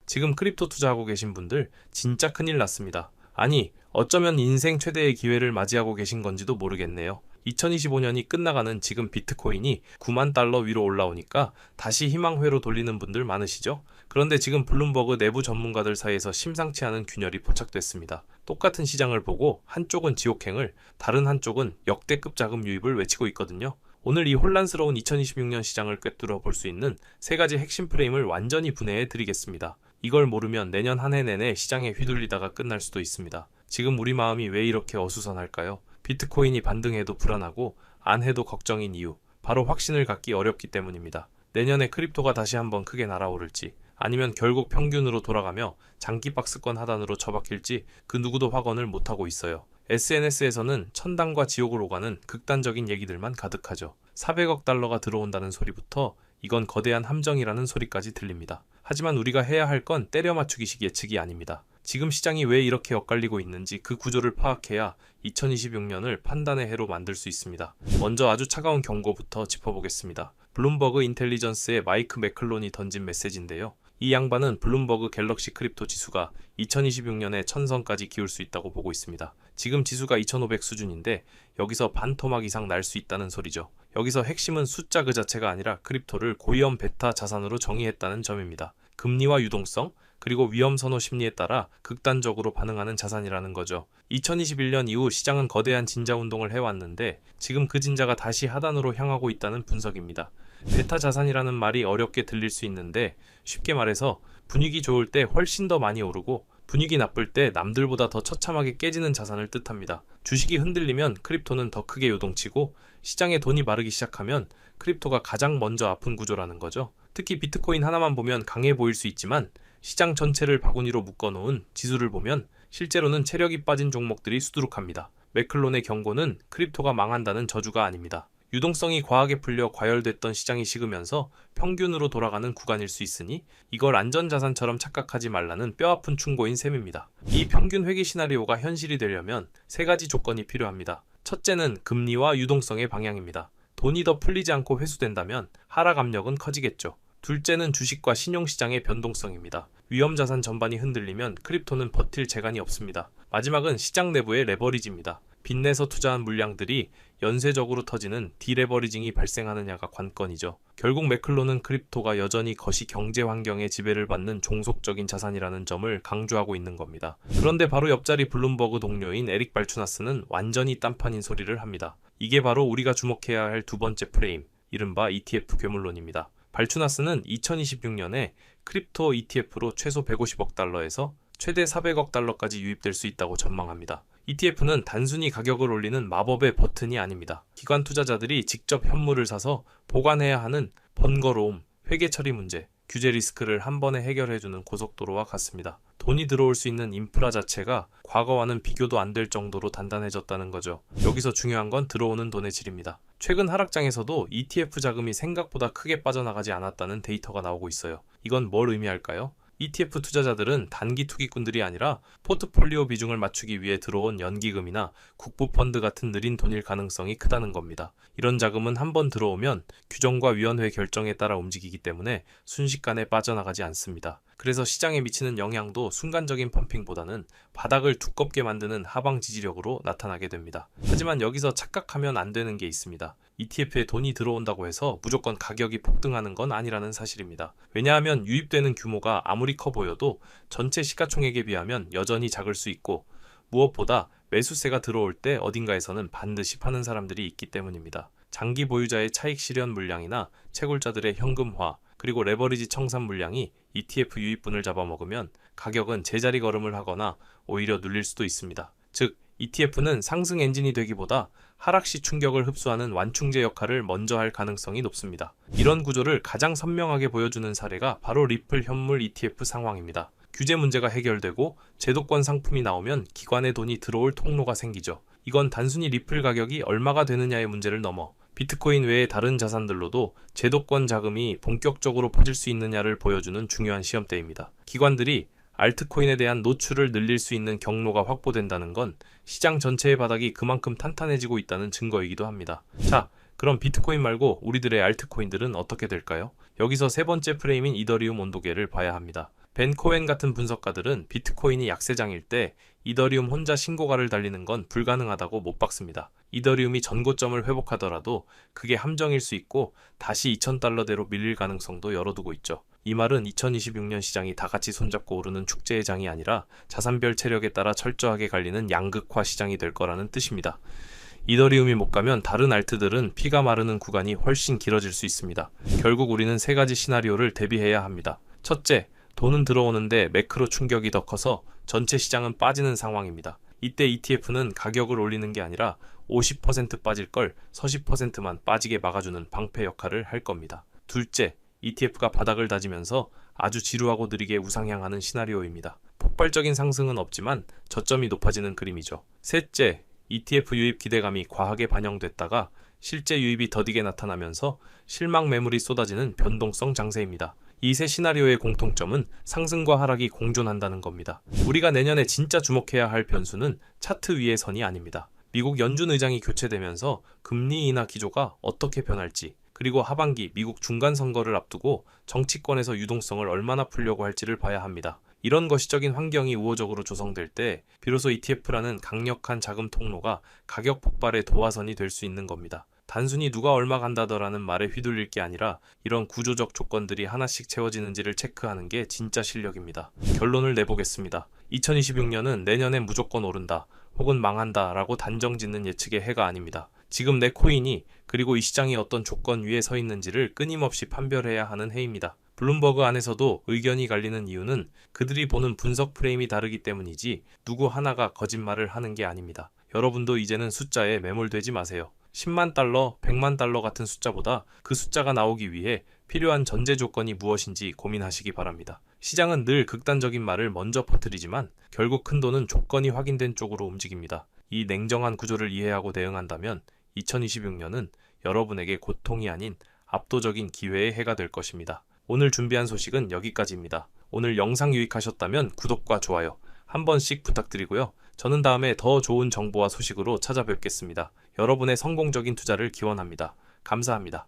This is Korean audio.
지금 크립토 투자하고 계신 분들 진짜 큰일 났습니다. 아니, 어쩌면 인생 최대의 기회를 맞이하고 계신 건지도 모르겠네요. 2025년이 끝나가는 지금 비트코인이 9만 달러 위로 올라오니까 다시 희망회로 돌리는 분들 많으시죠? 그런데 지금 블룸버그 내부 전문가들 사이에서 심상치 않은 균열이 포착됐습니다. 똑같은 시장을 보고 한쪽은 지옥행을, 다른 한쪽은 역대급 자금 유입을 외치고 있거든요. 오늘 이 혼란스러운 2026년 시장을 꿰뚫어 볼 수 있는 세 가지 핵심 프레임을 완전히 분해해 드리겠습니다. 이걸 모르면 내년 한 해 내내 시장에 휘둘리다가 끝날 수도 있습니다. 지금 우리 마음이 왜 이렇게 어수선할까요? 비트코인이 반등해도 불안하고 안 해도 걱정인 이유, 바로 확신을 갖기 어렵기 때문입니다. 내년에 크립토가 다시 한번 크게 날아오를지, 아니면 결국 평균으로 돌아가며 장기 박스권 하단으로 처박힐지 그 누구도 확언을 못하고 있어요. SNS에서는 천당과 지옥을 오가는 극단적인 얘기들만 가득하죠. 400억 달러가 들어온다는 소리부터 이건 거대한 함정이라는 소리까지 들립니다. 하지만 우리가 해야 할 건 때려 맞추기식 예측이 아닙니다. 지금 시장이 왜 이렇게 엇갈리고 있는지 그 구조를 파악해야 2026년을 판단의 해로 만들 수 있습니다. 먼저 아주 차가운 경고부터 짚어보겠습니다. 블룸버그 인텔리전스의 마이크 매클론이 던진 메시지인데요. 이 양반은 블룸버그 갤럭시 크립토 지수가 2026년에 천선까지 기울 수 있다고 보고 있습니다. 지금 지수가 2500 수준인데 여기서 반토막 이상 날 수 있다는 소리죠. 여기서 핵심은 숫자 그 자체가 아니라 크립토를 고위험 베타 자산으로 정의했다는 점입니다. 금리와 유동성, 그리고 위험 선호 심리에 따라 극단적으로 반응하는 자산이라는 거죠. 2021년 이후 시장은 거대한 진자 운동을 해왔는데 지금 그 진자가 다시 하단으로 향하고 있다는 분석입니다. 베타 자산이라는 말이 어렵게 들릴 수 있는데 쉽게 말해서 분위기 좋을 때 훨씬 더 많이 오르고 분위기 나쁠 때 남들보다 더 처참하게 깨지는 자산을 뜻합니다. 주식이 흔들리면 크립토는 더 크게 요동치고 시장에 돈이 마르기 시작하면 크립토가 가장 먼저 아픈 구조라는 거죠. 특히 비트코인 하나만 보면 강해 보일 수 있지만 시장 전체를 바구니로 묶어놓은 지수를 보면 실제로는 체력이 빠진 종목들이 수두룩합니다. 매클론의 경고는 크립토가 망한다는 저주가 아닙니다. 유동성이 과하게 풀려 과열됐던 시장이 식으면서 평균으로 돌아가는 구간일 수 있으니 이걸 안전자산처럼 착각하지 말라는 뼈아픈 충고인 셈입니다. 이 평균 회귀 시나리오가 현실이 되려면 세 가지 조건이 필요합니다. 첫째는 금리와 유동성의 방향입니다. 돈이 더 풀리지 않고 회수된다면 하락 압력은 커지겠죠. 둘째는 주식과 신용시장의 변동성입니다. 위험자산 전반이 흔들리면 크립토는 버틸 재간이 없습니다. 마지막은 시장 내부의 레버리지입니다. 빚내서 투자한 물량들이 연쇄적으로 터지는 디레버리징이 발생하느냐가 관건이죠. 결국 매클론은 크립토가 여전히 거시 경제 환경의 지배를 받는 종속적인 자산이라는 점을 강조하고 있는 겁니다. 그런데 바로 옆자리 블룸버그 동료인 에릭 발추나스는 완전히 딴판인 소리를 합니다. 이게 바로 우리가 주목해야 할 두 번째 프레임, 이른바 ETF 괴물론입니다. 발추나스는 2026년에 크립토 ETF로 최소 150억 달러에서 최대 400억 달러까지 유입될 수 있다고 전망합니다. ETF는 단순히 가격을 올리는 마법의 버튼이 아닙니다. 기관 투자자들이 직접 현물을 사서 보관해야 하는 번거로움, 회계 처리 문제, 규제 리스크를 한 번에 해결해주는 고속도로와 같습니다. 돈이 들어올 수 있는 인프라 자체가 과거와는 비교도 안 될 정도로 단단해졌다는 거죠. 여기서 중요한 건 들어오는 돈의 질입니다. 최근 하락장에서도 ETF 자금이 생각보다 크게 빠져나가지 않았다는 데이터가 나오고 있어요. 이건 뭘 의미할까요? ETF 투자자들은 단기 투기꾼들이 아니라 포트폴리오 비중을 맞추기 위해 들어온 연기금이나 국부펀드 같은 느린 돈일 가능성이 크다는 겁니다. 이런 자금은 한번 들어오면 규정과 위원회 결정에 따라 움직이기 때문에 순식간에 빠져나가지 않습니다. 그래서 시장에 미치는 영향도 순간적인 펌핑보다는 바닥을 두껍게 만드는 하방 지지력으로 나타나게 됩니다. 하지만 여기서 착각하면 안 되는 게 있습니다. ETF에 돈이 들어온다고 해서 무조건 가격이 폭등하는 건 아니라는 사실입니다. 왜냐하면 유입되는 규모가 아무리 커 보여도 전체 시가총액에 비하면 여전히 작을 수 있고 무엇보다 매수세가 들어올 때 어딘가에서는 반드시 파는 사람들이 있기 때문입니다. 장기 보유자의 차익 실현 물량이나 채굴자들의 현금화, 그리고 레버리지 청산 물량이 ETF 유입분을 잡아먹으면 가격은 제자리 걸음을 하거나 오히려 눌릴 수도 있습니다. 즉, ETF는 상승 엔진이 되기보다 하락시 충격을 흡수하는 완충제 역할을 먼저 할 가능성이 높습니다. 이런 구조를 가장 선명하게 보여주는 사례가 바로 리플 현물 ETF 상황입니다. 규제 문제가 해결되고 제도권 상품이 나오면 기관의 돈이 들어올 통로가 생기죠. 이건 단순히 리플 가격이 얼마가 되느냐의 문제를 넘어 비트코인 외의 다른 자산들로도 제도권 자금이 본격적으로 퍼질 수 있느냐를 보여주는 중요한 시험대입니다. 기관들이 알트코인에 대한 노출을 늘릴 수 있는 경로가 확보된다는 건 시장 전체의 바닥이 그만큼 탄탄해지고 있다는 증거이기도 합니다. 자, 그럼 비트코인 말고 우리들의 알트코인들은 어떻게 될까요? 여기서 세 번째 프레임인 이더리움 온도계를 봐야 합니다. 벤 코엔 같은 분석가들은 비트코인이 약세장일 때 이더리움 혼자 신고가를 달리는 건 불가능하다고 못 박습니다. 이더리움이 전고점을 회복하더라도 그게 함정일 수 있고 다시 2,000달러대로 밀릴 가능성도 열어두고 있죠. 이 말은 2026년 시장이 다 같이 손잡고 오르는 축제의 장이 아니라 자산별 체력에 따라 철저하게 갈리는 양극화 시장이 될 거라는 뜻입니다. 이더리움이 못 가면 다른 알트들은 피가 마르는 구간이 훨씬 길어질 수 있습니다. 결국 우리는 세 가지 시나리오를 대비해야 합니다. 첫째, 돈은 들어오는데 매크로 충격이 더 커서 전체 시장은 빠지는 상황입니다. 이때 ETF는 가격을 올리는 게 아니라 50% 빠질 걸 40%만 빠지게 막아주는 방패 역할을 할 겁니다. 둘째, ETF가 바닥을 다지면서 아주 지루하고 느리게 우상향하는 시나리오입니다. 폭발적인 상승은 없지만 저점이 높아지는 그림이죠. 셋째, ETF 유입 기대감이 과하게 반영됐다가 실제 유입이 더디게 나타나면서 실망 매물이 쏟아지는 변동성 장세입니다. 이 세 시나리오의 공통점은 상승과 하락이 공존한다는 겁니다. 우리가 내년에 진짜 주목해야 할 변수는 차트 위의 선이 아닙니다. 미국 연준 의장이 교체되면서 금리 인하 기조가 어떻게 변할지, 그리고 하반기 미국 중간 선거를 앞두고 정치권에서 유동성을 얼마나 풀려고 할지를 봐야 합니다. 이런 거시적인 환경이 우호적으로 조성될 때 비로소 ETF라는 강력한 자금 통로가 가격 폭발의 도화선이 될 수 있는 겁니다. 단순히 누가 얼마 간다더라는 말에 휘둘릴 게 아니라 이런 구조적 조건들이 하나씩 채워지는지를 체크하는 게 진짜 실력입니다. 결론을 내보겠습니다. 2026년은 내년엔 무조건 오른다 혹은 망한다 라고 단정 짓는 예측의 해가 아닙니다. 지금 내 코인이 그리고 이 시장이 어떤 조건 위에 서 있는지를 끊임없이 판별해야 하는 해입니다. 블룸버그 안에서도 의견이 갈리는 이유는 그들이 보는 분석 프레임이 다르기 때문이지 누구 하나가 거짓말을 하는 게 아닙니다. 여러분도 이제는 숫자에 매몰되지 마세요. 10만 달러, 100만 달러 같은 숫자보다 그 숫자가 나오기 위해 필요한 전제 조건이 무엇인지 고민하시기 바랍니다. 시장은 늘 극단적인 말을 먼저 퍼뜨리지만 결국 큰 돈은 조건이 확인된 쪽으로 움직입니다. 이 냉정한 구조를 이해하고 대응한다면 2026년은 여러분에게 고통이 아닌 압도적인 기회의 해가 될 것입니다. 오늘 준비한 소식은 여기까지입니다. 오늘 영상 유익하셨다면 구독과 좋아요 한 번씩 부탁드리고요. 저는 다음에 더 좋은 정보와 소식으로 찾아뵙겠습니다. 여러분의 성공적인 투자를 기원합니다. 감사합니다.